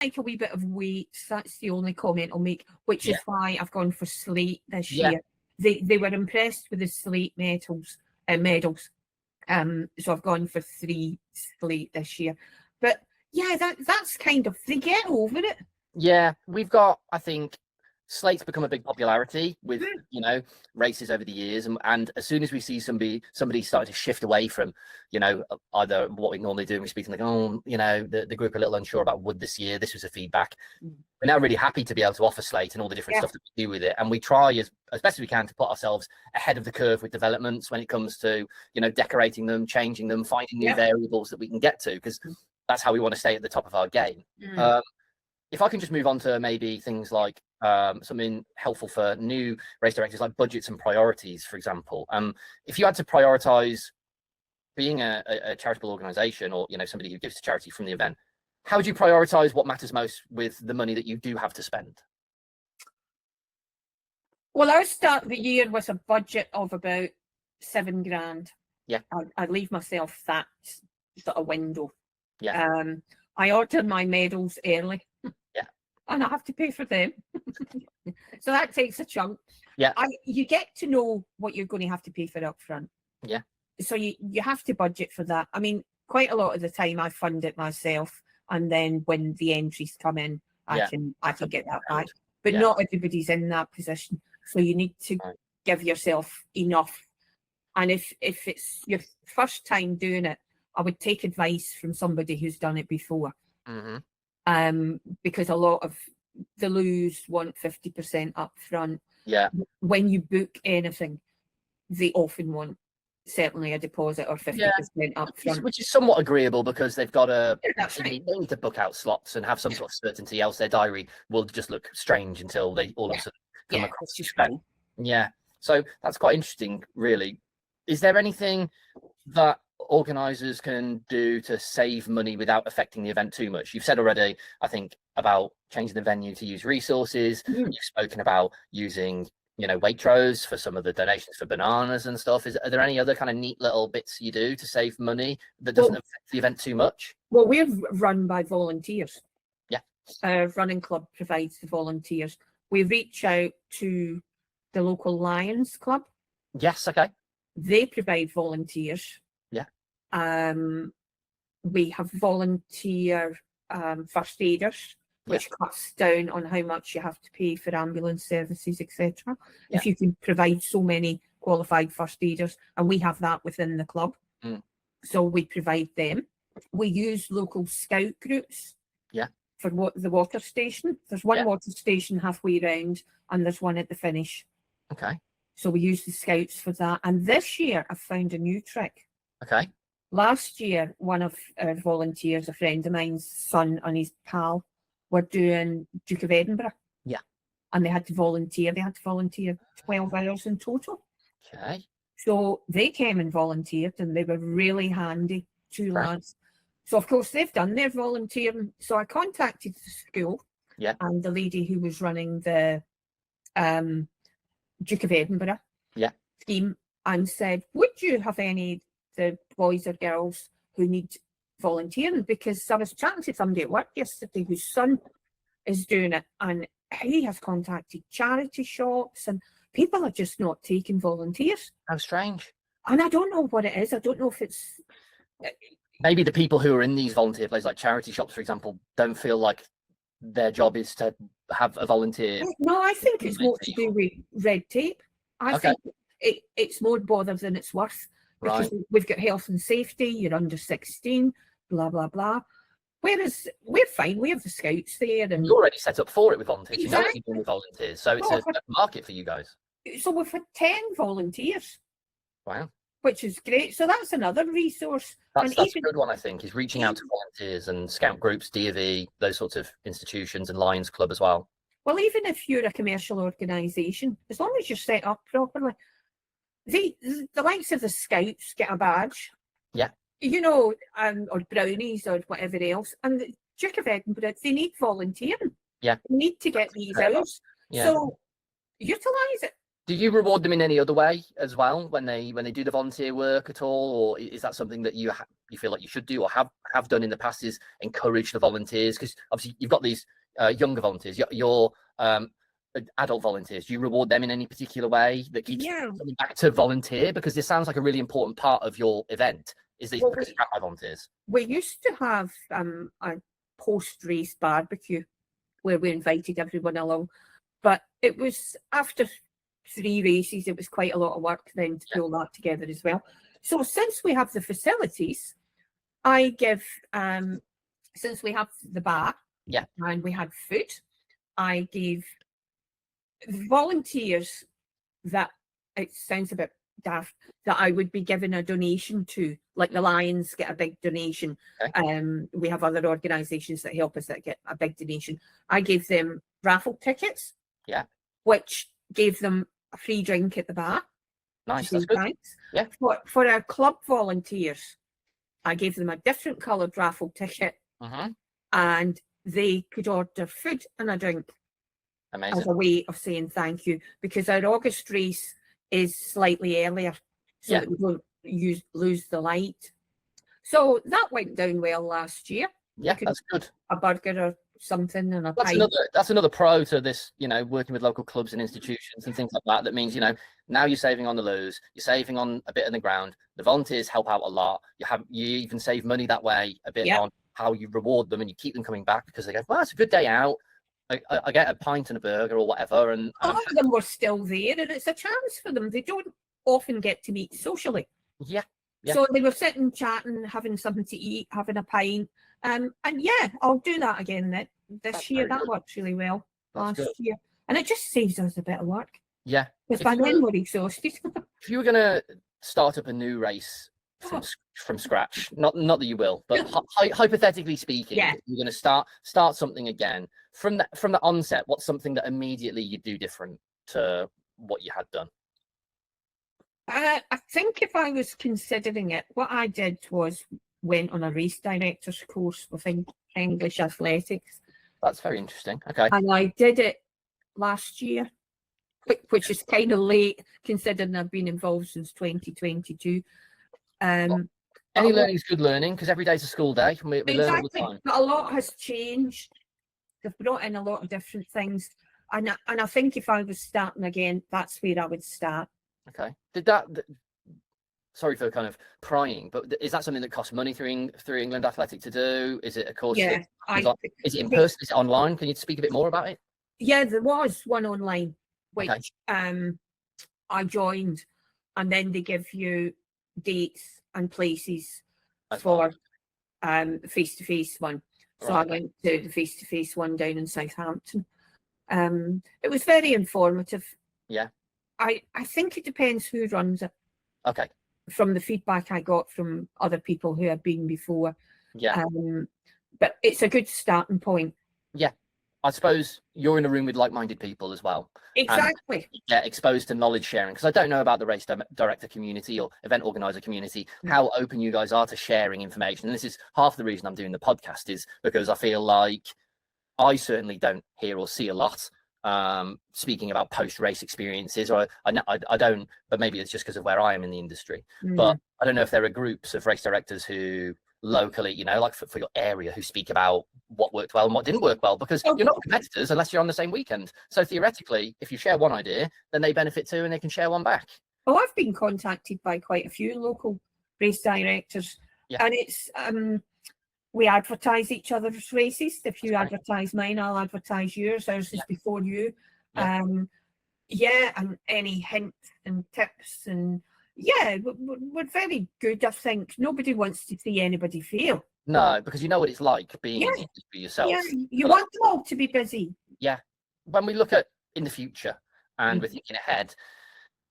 like a wee bit of weights. That's the only comment I'll make, which is why I've gone for slate this year. They were impressed with the slate medals. So I've gone for 3 slate this year. But yeah, that's kind of, they get over it. Yeah, we've got, I think, slate's become a big popularity with, you know, races over the years. And as soon as we see somebody starting to shift away from, you know, either what we normally do, we speak to them like, oh, you know, the group are a little unsure about wood this year. This was a feedback. We're now really happy to be able to offer slate and all the different stuff that we do with it. And we try as best as we can to put ourselves ahead of the curve with developments when it comes to, you know, decorating them, changing them, finding new variables that we can get to, because that's how we want to stay at the top of our game. If I can just move on to maybe things like something helpful for new race directors, like budgets and priorities, for example. If you had to prioritize being a charitable organization, or, you know, somebody who gives to charity from the event, how would you prioritize what matters most with the money that you do have to spend? Well, I start the year with a budget of about £7,000. Yeah. I leave myself that sort of window. Yeah. I order my medals early. Yeah. And I have to pay for them. So that takes a chunk. Yeah. You get to know what you're going to have to pay for up front. Yeah. So you have to budget for that. I mean, quite a lot of the time I fund it myself, and then when the entries come in, I can get that back. But not everybody's in that position. So you need to give yourself enough. And if it's your first time doing it, I would take advice from somebody who's done it before. Because a lot of the loos want 50% up front. Yeah. When you book anything, they often want certainly a deposit or 50% up front. Which is somewhat agreeable, because they've got they need to book out slots and have some sort of certainty, else their diary will just look strange until they all of a sudden come across. Yeah. So that's quite interesting, really. Is there anything that organisers can do to save money without affecting the event too much? You've said already, I think, about changing the venue to use resources. You've spoken about using, you know, Waitrose for some of the donations for bananas and stuff. Are there any other kind of neat little bits you do to save money that doesn't affect the event too much? Well, we're run by volunteers. Yeah. Running club provides the volunteers. We reach out to the local Lions Club. Yes, okay. They provide volunteers. Yeah. We have volunteer first aiders, which cuts down on how much you have to pay for ambulance services, etc. If you can provide so many qualified first aiders, and we have that within the club. So we provide them. We use local scout groups. Yeah. For the water station. There's one water station halfway round, and there's one at the finish. Okay. So we use the scouts for that. And this year I've found a new trick. Okay. Last year, one of our volunteers, a friend of mine's son and his pal, were doing Duke of Edinburgh. Yeah. And they had to volunteer. They had to volunteer 12 hours in total. Okay. So they came and volunteered, and they were really handy, 2 lads. So, of course, they've done their volunteering. So I contacted the school and the lady who was running the Duke of Edinburgh scheme, and said, would you have any the boys or girls who need volunteering? Because I was chatting to somebody at work yesterday whose son is doing it, and he has contacted charity shops, and people are just not taking volunteers. How strange. And I don't know what it is. I don't know if it's... Maybe the people who are in these volunteer places, like charity shops, for example, don't feel like their job is to have a volunteer. No, I think it's more to do with red tape. I think it's more bother than it's worth. Because we've got health and safety, you're under 16, blah, blah, blah. Whereas we're fine, we have the scouts there. And you're already set up for it with volunteers. Exactly. You know what you're doing with volunteers. So it's a market for you guys. So we've had 10 volunteers. Wow. Which is great. So that's another resource. That's a good one, I think, is reaching out to volunteers and scout groups, D&V, those sorts of institutions, and Lions Club as well. Well, even if you're a commercial organisation, as long as you're set up properly, the likes of the scouts get a badge. Yeah. You know, or brownies or whatever else. And the Duke of Edinburgh, they need volunteering. Yeah. They need to get these hours. Yeah. So utilise it. Do you reward them in any other way as well when they do the volunteer work at all, or is that something that you feel like you should do or have done in the past, is encourage the volunteers? Because obviously you've got these younger volunteers, your adult volunteers. Do you reward them in any particular way that keeps coming back to volunteer? Because this sounds like a really important part of your event. Is this because you have volunteers? We used to have a post-race barbecue where we invited everyone along, but it was after 3 races, it was quite a lot of work then to pull that together as well. So since we have the facilities, I give, since we have the bar and we had food, I gave volunteers that, it sounds a bit daft, that I would be giving a donation to, like the Lions get a big donation. We have other organisations that help us that get a big donation. I gave them raffle tickets, which gave them a free drink at the bar. Nice, that's good. Thanks. Yeah. For our club volunteers, I gave them a different coloured raffle ticket, and they could order food and a drink. Amazing. As a way of saying thank you, because our August race is slightly earlier, so that we don't lose the light. So that went down well last year. Yeah, that's good. A burger or something and a that's pint. That's another pro to this, working with local clubs and institutions and things like that. That means, now you're saving on the loos, you're saving on a bit on the ground. The volunteers help out a lot. You even save money that way a bit on how you reward them, and you keep them coming back because they go, well, it's a good day out. I get a pint and a burger or whatever. And a lot of them were still there, and it's a chance for them. They don't often get to meet socially. Yeah. So they were sitting, chatting, having something to eat, having a pint. And I'll do that again this year. That worked really well last year. And it just saves us a bit of work. Yeah. Because by then we're exhausted. If you were going to start up a new race from scratch, not that you will, but hypothetically speaking, you're going to start something again from the onset. What's something that immediately you do different to what you had done? I think if I was considering it, what I did was went on a race director's course within English athletics. That's very interesting. Okay. And I did it last year, which is kind of late considering I've been involved since 2022. Any learning is good learning, because every day's a school day. We learn all the time. But a lot has changed. They've brought in a lot of different things. And I think if I was starting again, that's where I would start. Okay. Sorry for kind of prying, but is that something that costs money through England Athletic to do? Is it a course? Yeah. Is it in person? Is it online? Can you speak a bit more about it? Yeah, there was one online, which I joined, and then they give you dates and places for face-to-face one. So I went to the face-to-face one down in Southampton. It was very informative. Yeah. I think it depends who runs it. Okay. From the feedback I got from other people who had been before. Yeah. But it's a good starting point. Yeah. I suppose you're in a room with like-minded people as well. Exactly. Get exposed to knowledge sharing, because I don't know about the race director community or event organizer community, how open you guys are to sharing information. And this is half the reason I'm doing the podcast, is because I feel like I certainly don't hear or see a lot speaking about post-race experiences, or I don't, but maybe it's just because of where I am in the industry. But I don't know if there are groups of race directors who locally, like for your area, who speak about what worked well and what didn't work well, because you're not competitors unless you're on the same weekend. So theoretically, if you share one idea, then they benefit too, and they can share one back. Oh, I've been contacted by quite a few local race directors, and it's we advertise each other's races. If you advertise mine, I'll advertise yours. Ours is before you. And any hints and tips, and we're very good. I think nobody wants to see anybody fail. No, because you know what it's like being in the industry yourself. Yeah, you want them all to be busy. Yeah. When we look at in the future and we're thinking ahead,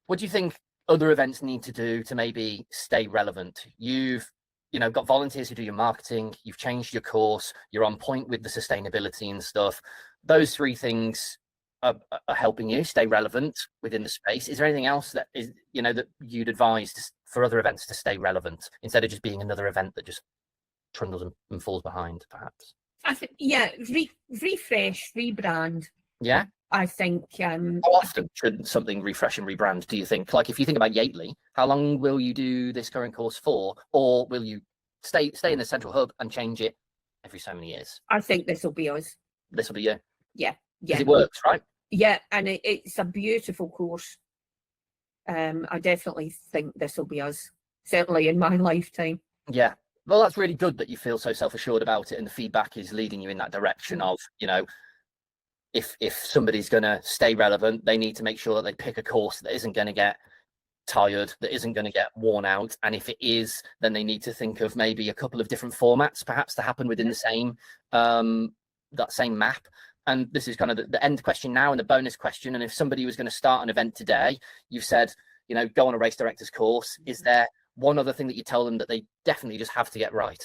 what do you think other events need to do to maybe stay relevant? You've got volunteers who do your marketing, you've changed your course, you're on point with the sustainability and stuff. Those three things are helping you stay relevant within the space. Is there anything else that is, that you'd advise for other events to stay relevant, instead of just being another event that just trundles and falls behind, perhaps? I think, refresh, rebrand. Yeah. I think How often should something refresh and rebrand, do you think? Like, if you think about Yateley, how long will you do this current course for? Or will you stay in the central hub and change it every so many years? I think this will be us. This will be you. Yeah. Because it works, right? Yeah, and it's a beautiful course. I definitely think this will be us, certainly in my lifetime. Yeah. Well, that's really good that you feel so self-assured about it, and the feedback is leading you in that direction of, you know, if somebody's going to stay relevant, they need to make sure that they pick a course that isn't going to get tired, that isn't going to get worn out. And if it is, then they need to think of maybe a couple of different formats, perhaps, to happen within the same, that same map. And this is kind of the end question now, and the bonus question. And if somebody was going to start an event today, you've said, you know, go on a race director's course. Is there one other thing that you tell them that they definitely just have to get right?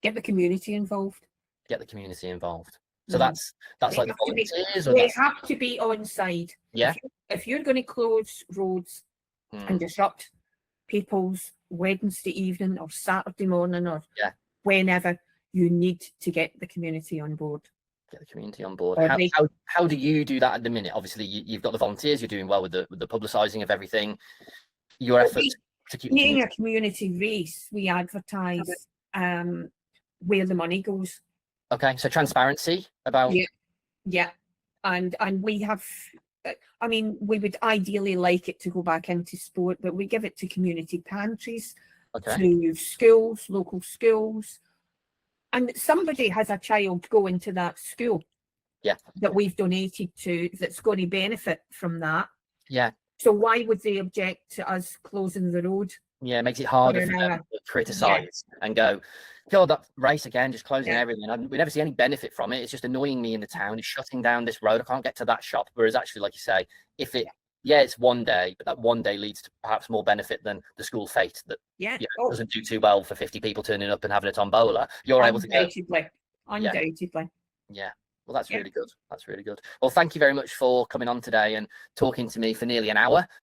Get the community involved. Get the community involved. So that's like the volunteers, or they have to be on side. Yeah. If you're going to close roads and disrupt people's Wednesday evening or Saturday morning or whenever, you need to get the community on board. Get the community on board. How do you do that at the minute? Obviously, you've got the volunteers. You're doing well with the publicising of everything. Your efforts to keep being a community race, we advertise where the money goes. Okay, so transparency about and we have, I mean, we would ideally like it to go back into sport, but we give it to community pantries, to schools, local schools, and somebody has a child going to that school that we've donated to that's going to benefit from that. So why would they object to us closing the road? Yeah, it makes it harder for them to criticise and go, God, that race again, just closing everything. We never see any benefit from it. It's just annoying me in the town. It's shutting down this road. I can't get to that shop. Whereas actually, like you say, if it, it's one day, but that one day leads to perhaps more benefit than the school fete that doesn't do too well for 50 people turning up and having a tombola. You're able to go. Undoubtedly. Yeah. Well, that's really good. That's really good. Well, thank you very much for coming on today and talking to me for nearly an hour.